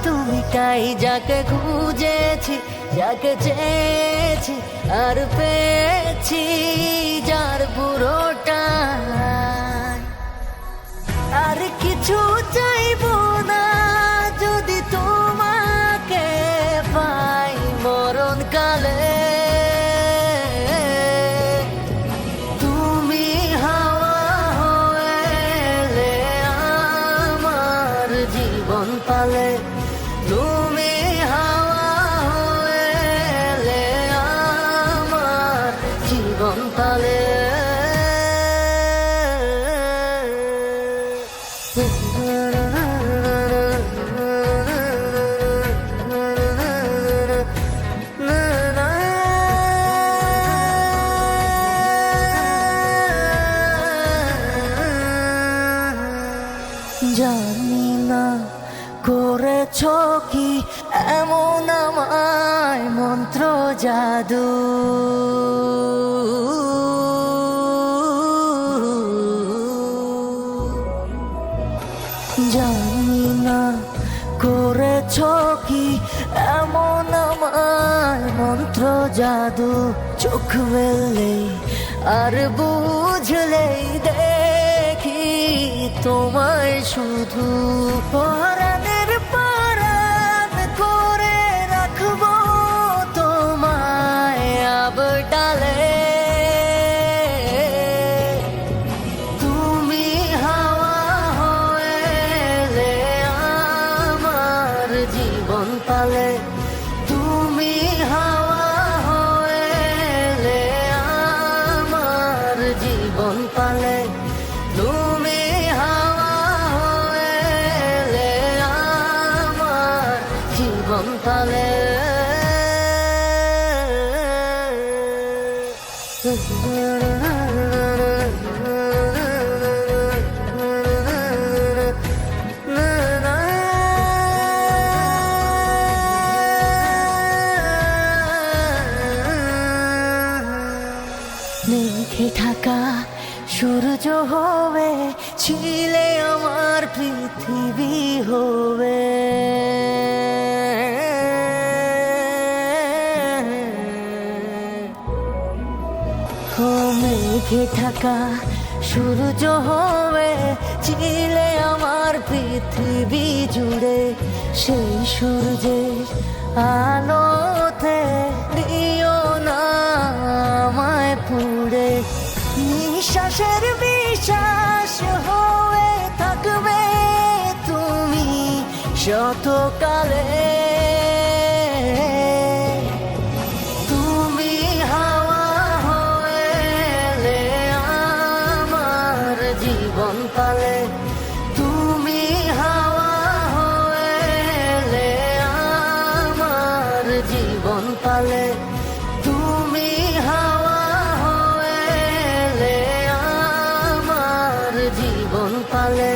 তুমি তাই যাকে খুঁজেছি, যাকে চেয়েছি আর পেয়েছি, যার পুরোটা আর কিছু চাইবো না। যদি তোমাকে পাই মরণকালে, তুমি হাওয়া হয়ে আমার জীবন পালে, তুমি হাওয়া হয়ে আমার জীবন পালে। জানি না করেছ কি এমন আমায় মন্ত্র জাদু, জানি না করেছ কি এমন আমায় মন্ত্র জাদু। চোখ মেললেই আর বুঝলেই দেখি তোমায় শুধু, পরাণের পরাণ করে রাখবো তোমায় আবডালে। তুমি হাওয়া হয়ে আমার জীবন পালে, তুমি হাওয়া হয়ে আমার জীবন পালে, তুমি হাওয়া হয়ে আমার জীবন পালে। মেঘে ঢাকা সূর্য হবে, ছিলে আমার পৃথিবী হবে। ও মেঘে ঢাকা সূর্য হবে, ছিলে আমার পৃথিবী জুড়ে। সেই সূর্যের আলোতে দিও না আমায় পুড়ে, নিঃশ্বাসের বিশ্বাস হয়ে থাকবে তুমি শতকালে। তুমি হাওয়া হয়ে আমার জীবন পালে, তুমি হাওয়া হয়ে আমার জীবন পালে, তুমি হাওয়া হয়ে আমার জীবন পালে।